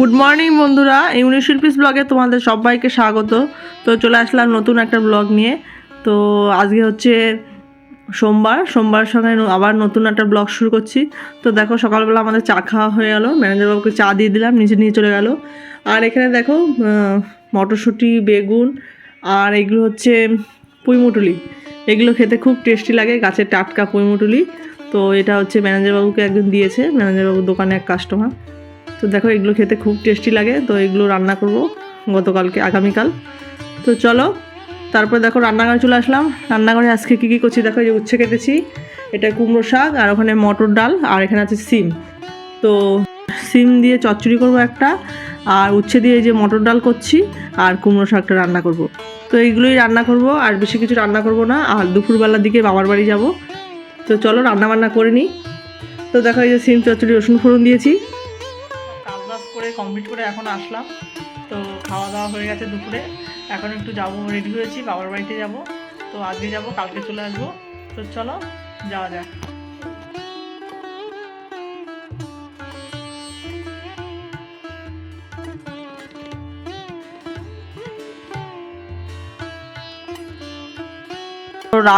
Good morning বন্ধুরা, unique Shilpi's ব্লগে তোমাদের সবাইকে স্বাগত। তো চলে আসলাম নতুন একটা ব্লগ নিয়ে। তো আজকে হচ্ছে সোমবার সঙ্গে আবার নতুন একটা ব্লগ শুরু করছি। তো দেখো সকালবেলা আমাদের চা খাওয়া হয়ে গেল, ম্যানেজারবাবুকে চা দিয়ে দিলাম, নিচে নিয়ে চলে গেল। আর এখানে দেখো মটরশুঁটি, বেগুন আর এগুলো হচ্ছে পুঁইমুটুলি। এগুলো খেতে খুব টেস্টি লাগে, গাছের টাটকা পুঁইমুটুলি। তো এটা হচ্ছে ম্যানেজারবাবুকে একজন দিয়েছে, ম্যানেজারবাবুর দোকানে এক কাস্টমার। তো দেখো এগুলো খেতে খুব টেস্টি লাগে। তো এগুলো রান্না করব আগামীকাল। তো চলো, তারপর দেখো রান্নাঘরে চলে আসলাম। রান্নাঘরে আজকে কী করছি দেখো, এই যে উচ্ছে কেটেছি, এটা কুমড়ো শাক, আর ওখানে মটর ডাল, আর এখানে আছে সিম। তো সিম দিয়ে চচ্চড়ি করব একটা, আর উচ্ছে দিয়ে এই যে মটর ডাল করছি, আর কুমড়ো শাকটা রান্না করব। তো এইগুলোই রান্না করব, আর বেশি কিছু রান্না করব না। আর দুপুরবেলার দিকে বাবার বাড়ি যাব। তো চলো রান্নাবান্না করে নিই। তো দেখো এই যে সিম চচ্চড়ি, রসুন ফোড়ন দিয়েছি। কাজ করে কমপ্লিট করে এখন আসলাম। তো খাওয়া দাওয়া হয়ে গেছে দুপুরে। এখন একটু যাবো, রেডি হয়েছি, বাবার বাড়িতে যাব। তো আজকে যাব, কালকে চলে আসবো। তো চলো যাওয়া যাক।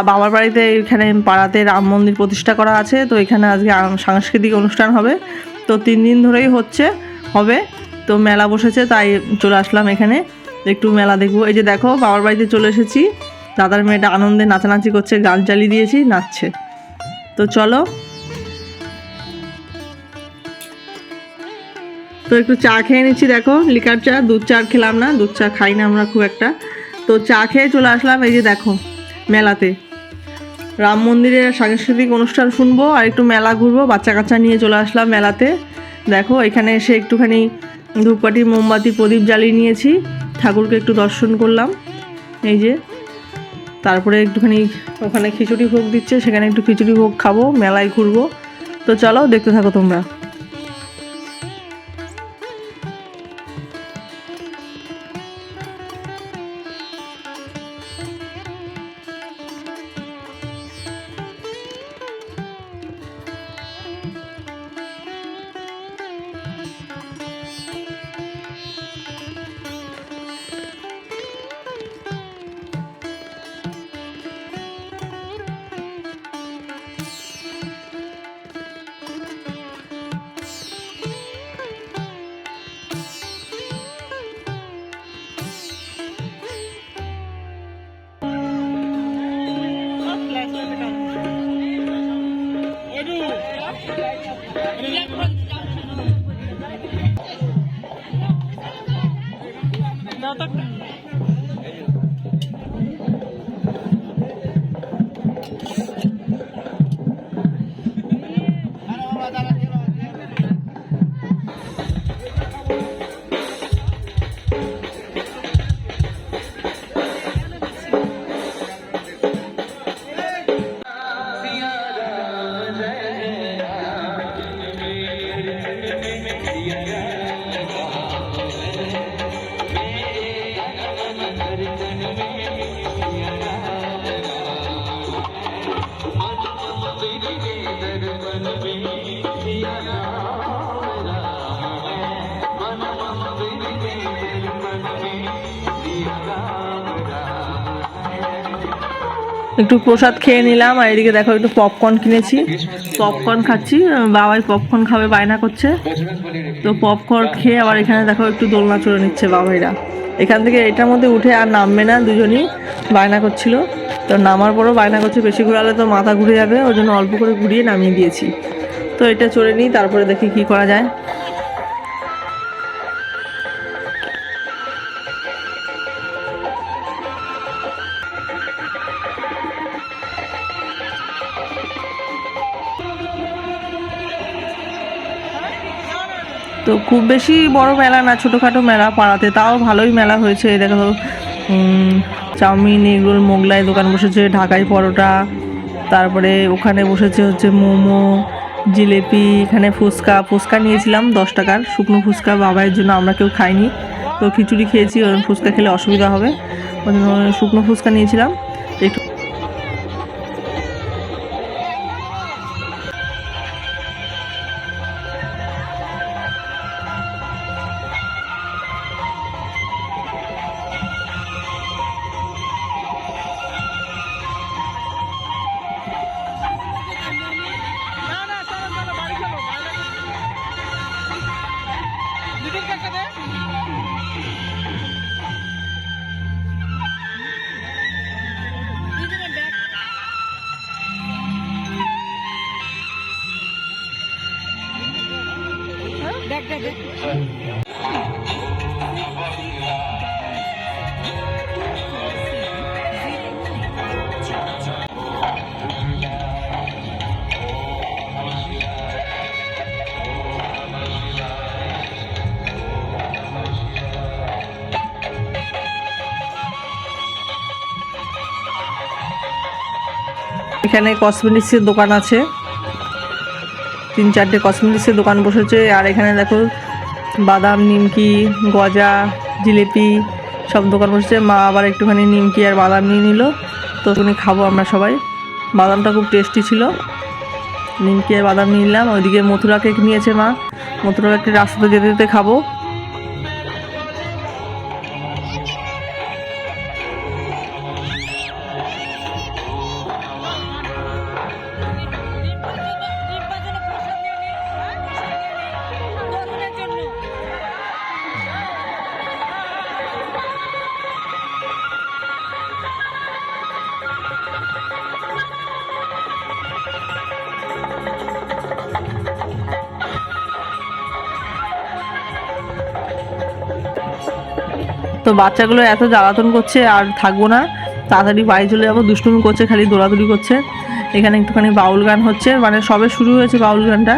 বাবার বাড়িতে এখানে পাড়াতে রাম মন্দির প্রতিষ্ঠা করা আছে। তো এখানে আজকে সাংস্কৃতিক অনুষ্ঠান হবে। তো 3 দিন ধরেই হবে। তো মেলা বসেছে, তাই চলে আসলাম এখানে একটু মেলা দেখবো। এই যে দেখো বাবার বাড়িতে চলে এসেছি। দাদার মেয়েটা আনন্দে নাচানাচি করছে, গান চালিয়ে দিয়েছি, নাচছে। তো চলো, তো একটু চা খেয়ে নিচ্ছি। দেখো লিকার চা, দুধ চা খেলাম না, দুধ চা খাই না আমরা খুব একটা। তো চা খেয়ে চলে আসলাম এই যে দেখো মেলাতে। রাম মন্দিরের সাংস্কৃতিক অনুষ্ঠান শুনবো আর একটু মেলা ঘুরবো, বাচ্চা কাচ্চা নিয়ে চলে আসলাম মেলাতে। দেখো এখানে এসে একটুখানি ধূপকাঠি, মোমবাতি, প্রদীপ জ্বালিয়ে নিয়েছি, ঠাকুরকে একটু দর্শন করলাম এই যে। তারপরে একটুখানি ওখানে খিচুড়ি ভোগ দিচ্ছে, সেখানে একটু খিচুড়ি ভোগ খাবো, মেলায় ঘুরবো। তো চলো দেখতে থাকো তোমরা। একটু প্রসাদ খেয়ে নিলাম, আর এদিকে দেখো একটু পপকর্ন কিনেছি, পপকর্ন খাচ্ছি। বাবাই পপকর্ন খাবে বায়না করছে। তো পপকর্ন খেয়ে আবার এখানে দেখো একটু দোলনা চড়ে নিচ্ছে বাবাইরা। এখান থেকে এটার মধ্যে উঠে আর নামবে না, দুজনই বায়না করছিল। তো নামার পরও বায়না করছে, বেশি ঘোরালে তো মাথা ঘুরে যাবে, ওই জন্য অল্প করে ঘুরিয়ে নামিয়ে দিয়েছি। তো এটা চড়ে নিই, তারপরে দেখি কি করা যায়। তো খুব বেশি বড় মেলা না, ছোটোখাটো মেলা পাড়াতে, তাও ভালোই মেলা হয়েছে। দেখো চাউমিন, এগরোল, মোগলাই দোকান বসেছে, ঢাকাই পরোটা, তারপরে ওখানে বসেছে হচ্ছে মোমো, জিলেপি, এখানে ফুচকা নিয়েছিলাম 10 টাকার শুকনো ফুচকা বাবাইয়ের জন্য, আমরা কেউ খাইনি। তো খিচুড়ি খেয়েছি, ফুচকা খেলে অসুবিধা হবে, ওই জন্য শুকনো ফুচকা নিয়েছিলাম একটু। এখানে কসমেটিক্সের দোকান আছে, 3-4টে কসমেটিক্সের দোকান বসেছে। আর এখানে দেখো বাদাম, নিমকি, গজা, জিলিপি সব দোকান বসেছে। মা আবার একটুখানি নিমকি আর বাদাম নিয়ে নিল, তো ওখানে খাবো আমরা সবাই। বাদামটা খুব টেস্টি ছিল, নিমকি আর বাদাম নিয়ে নিলাম। ওইদিকে মথুরা কেক নিয়েছে মা, মথুরা কেকটা রাস্তাতে যেতে যেতে খাবো। তো বাচ্চাগুলো এত জ্বালাতন করছে, আর থাকবো না, তাড়াতাড়ি বাড়ি চলে যাবো। দুষ্টুমি করছে, খালি দৌড়াদৌড়ি করছে। এখানে একটুখানি বাউল গান হচ্ছে, মানে সবে শুরু হয়েছে বাউল গানটা।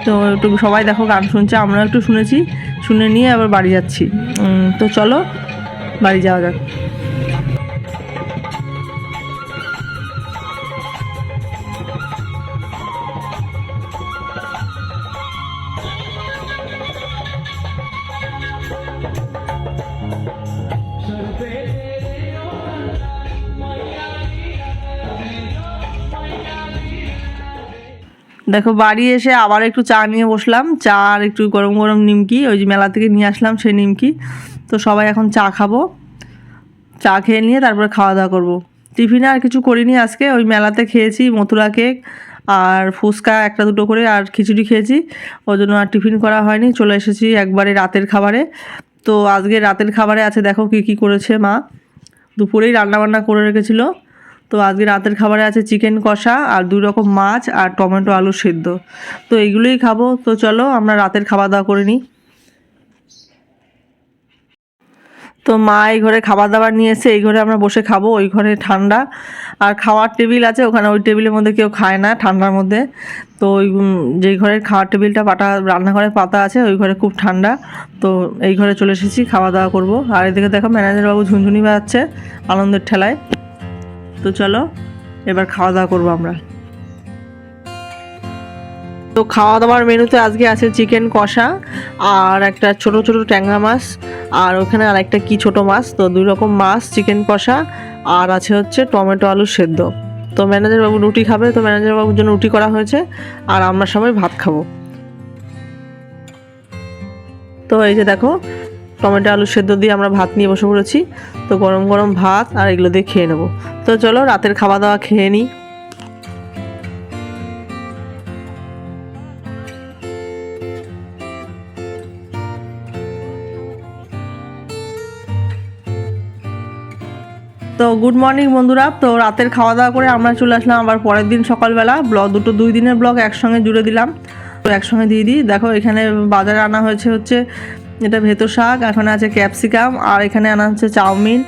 তো একটু সবাই দেখো গান শুনছে, আমরাও একটু শুনেছি, শুনে নিয়ে আবার বাড়ি যাচ্ছি। তো চলো বাড়ি যাওয়া যাক। দেখো বাড়ি এসে আবার একটু চা নিয়ে বসলাম, চা আর একটু গরম গরম নিমকি, ওই যে মেলা থেকে নিয়ে আসলাম সেই নিমকি। তো সবাই এখন চা খাবো, চা খেয়ে নিয়ে তারপরে খাওয়া দাওয়া করবো। টিফিনে আর কিছু করিনি আজকে, ওই মেলাতে খেয়েছি মথুরা কেক আর ফুচকা 1-2 করে, আর খিচুড়ি খেয়েছি, ওই জন্য আর টিফিন করা হয়নি। চলে এসেছি একবারে রাতের খাবারে। তো আজকে রাতের খাবারে আছে দেখো কী কী করেছে মা, দুপুরেই রান্নাবান্না করে রেখেছিল। তো আজকে রাতের খাবারে আছে চিকেন কষা আর 2 রকম মাছ আর টমেটো আলু সেদ্ধ। তো এইগুলোই খাবো। তো চলো আমরা রাতের খাওয়া দাওয়া করে নিই। তো মা এই ঘরে খাবার দাবার নিয়ে এসে এই ঘরে আমরা বসে খাবো। ওই ঘরে ঠান্ডা, আর খাওয়ার টেবিল আছে ওখানে, ওই টেবিলের মধ্যে কেউ খায় না ঠান্ডার মধ্যে। তো ওই যেই ঘরের খাওয়ার টেবিলটা পাতা, রান্নাঘরে পাতা আছে, ওই ঘরে খুব ঠান্ডা। তো এই ঘরে চলে এসেছি, খাওয়া দাওয়া করবো। আর এদিকে দেখো ম্যানেজার বাবু ঝুনঝুনি বাজাচ্ছে আনন্দের ঠেলায়। তো চলো এবার খাওয়া দাওয়া করবো আমরা। তো খাওয়া দাওয়ার মেনুতে আজকে আছে চিকেন কষা আর একটা ছোট ছোট ট্যাংরা মাছ, আর ওখানে আর একটা কি ছোট মাছ। তো 2 রকম মাছ, চিকেন কষা, আর আছে হচ্ছে টমেটো আলু সেদ্ধ। তো ম্যানেজার বাবু রুটি খাবে, তো ম্যানেজার বাবুর জন্য রুটি করা হয়েছে, আর আমরা সবাই ভাত খাবো। তো এই যে দেখো টমেটো আলু সেদ্ধ দিয়ে আমরা ভাত নিয়ে বসে পড়েছি। তো গরম গরম ভাত আর এগুলো দিয়ে খেয়ে নেবো। তো চলো রাতের খাওয়া দাওয়া খেয়ে নিই। তো গুড মর্নিং বন্ধুরা। তো রাতের খাওয়া দাওয়া করে আমরা চলে আসলাম আবার পরের দিন সকালবেলা। ব্লগ 2 দিনের ব্লগ একসঙ্গে জুড়ে দিলাম, তো একসঙ্গে দিয়ে দিই। দেখো এখানে বাজারে আনা হচ্ছে এটা ভেতর শাক, এখানে আছে ক্যাপসিকাম, আর এখানে আনা হচ্ছে চাউমিন,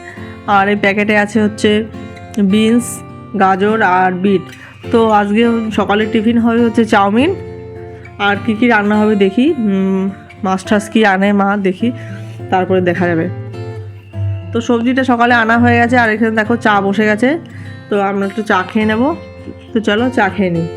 আর এই প্যাকেটে আছে হচ্ছে বিনস, গাজর আর বিট। তো আজকে সকালের টিফিন হবে হচ্ছে চাউমিন, আর কী কী রান্না হবে দেখি, মাছ টাছ কী আনে মা দেখি, তারপরে দেখা যাবে। তো সবজিটা সকালে আনা হয়ে গেছে, আর এখানে দেখো চা বসে গেছে। তো আমরা একটু চা খেয়ে নেব। তো চলো চা খেয়ে নিই।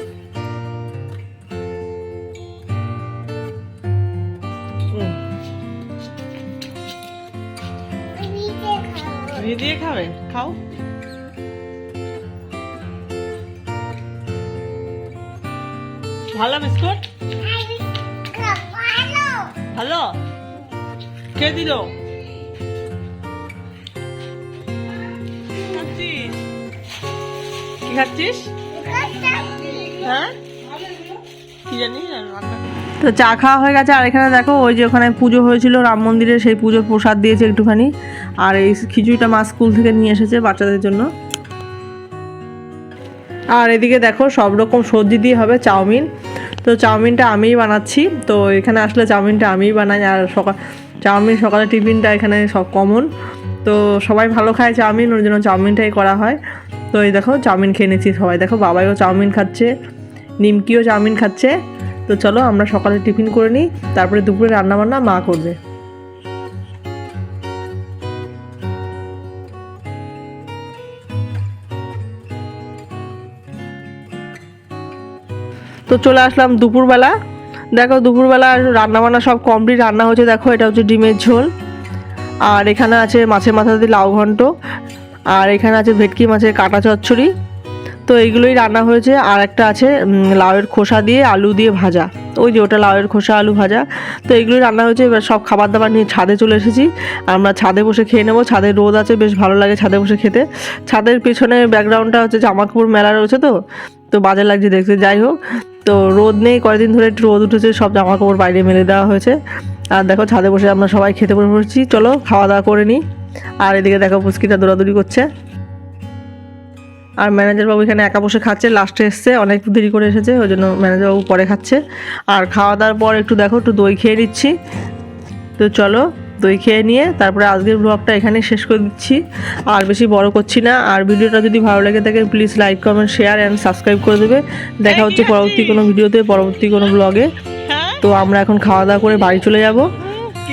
দিয়ে খাবে, খাও। ভালো বিস্কুট, ভালো কে দিল? কি খাচ্ছিস? হ্যাঁ কি জানি। তো চা খাওয়া হয়ে গেছে। আর এখানে দেখো ওই যে ওখানে পুজো হয়েছিল রাম মন্দিরে, সেই পুজোর প্রসাদ দিয়েছে একটুখানি। আর এই খিচুড়িটা মা স্কুল থেকে নিয়ে এসেছে বাচ্চাদের জন্য। আর এদিকে দেখো সব রকম সবজি দিয়ে হবে চাউমিন। তো চাউমিনটা আমিই বানাচ্ছি। তো এখানে আসলে চাউমিনটা আমিই বানাই। আর চাউমিন সকালে টিফিনটা এখানে সব কমন। তো সবাই ভালো খায় চাউমিন, ওর জন্য চাউমিনটাই করা হয়। তো এই দেখো চাউমিন খেয়ে নিচ্ছি সবাই। দেখো বাবাইও চাউমিন খাচ্ছে, নিমকিও চাউমিন খাচ্ছে। তো চলো আমরা সকালে টিফিন করে নিই, তারপরে দুপুরে রান্নাবান্না মা করবে। তো চলে আসলাম দুপুরবেলা। দেখো দুপুরবেলা রান্নাবান্না সব কমপ্লিট, রান্না হচ্ছে। দেখো এটা হচ্ছে ডিমের ঝোল, আর এখানে আছে মাছের মাথা দিয়ে লাউ ঘন্ট, আর এখানে আছে ভেটকি মাছের কাটা চচ্চড়ি। তো এইগুলোই রান্না হয়েছে। আর একটা আছে লাউয়ের খোসা দিয়ে আলু দিয়ে ভাজা, ওই যে ওটা লাউয়ের খোসা আলু ভাজা। তো এইগুলোই রান্না হয়েছে। এবার সব খাবার দাবার নিয়ে ছাদে চলে এসেছি। আমরা ছাদে বসে খেয়ে নেবো। ছাদে রোদ আছে, বেশ ভালো লাগে ছাদে বসে খেতে। ছাদের পেছনে ব্যাকগ্রাউন্ডটা হচ্ছে জামা কাপড় মেলা রয়েছে, তো বাজে লাগছে দেখতে। যাই হোক, তো রোদ নেই, কয়েকদিন ধরে একটু রোদ উঠেছে, সব জামা কাপড় বাইরে মেলে দেওয়া হয়েছে। আর দেখো ছাদে বসে আমরা সবাই খেতে বসে পড়েছি। চলো খাওয়া দাওয়া করে নিই। আর এদিকে দেখো পুচকিটা দৌড়াদৌড়ি করছে। আর ম্যানেজার বাবু এখানে একা বসে খাচ্ছে, লাস্টে এসছে, অনেক দেরি করে এসেছে, ওই জন্য ম্যানেজার বাবু পরে খাচ্ছে। আর খাওয়া দাওয়ার পর একটু দেখো একটু দই খেয়ে নিচ্ছি। তো চলো দই খেয়ে নিয়ে তারপরে আজকের ব্লগটা এখানে শেষ করে দিচ্ছি, আর বেশি বড় করছি না। আর ভিডিওটা যদি ভালো লেগে থাকে please like comment share and subscribe করে দেবে। দেখা হচ্ছে পরবর্তী কোনো ভিডিওতে, পরবর্তী কোনো ব্লগে। তো আমরা এখন খাওয়া দাওয়া করে বাড়ি চলে যাব,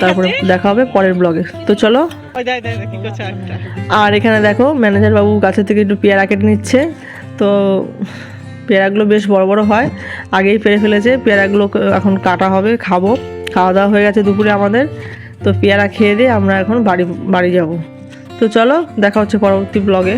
তারপরে দেখা হবে পরের ব্লগে। তো চলো। আর এখানে দেখো ম্যানেজার বাবু গাছের থেকে একটু পেয়ারা কেটে নিচ্ছে। তো পেয়ারাগুলো বেশ বড় বড় হয়, আগেই পেরে ফেলেছে। পেয়ারাগুলো এখন কাটা হবে, খাবো। খাওয়া দাওয়া হয়ে গেছে দুপুরে আমাদের। তো পেয়ারা খেয়ে দিয়ে আমরা এখন বাড়ি যাব। তো চলো দেখা হচ্ছে পরবর্তী ব্লগে।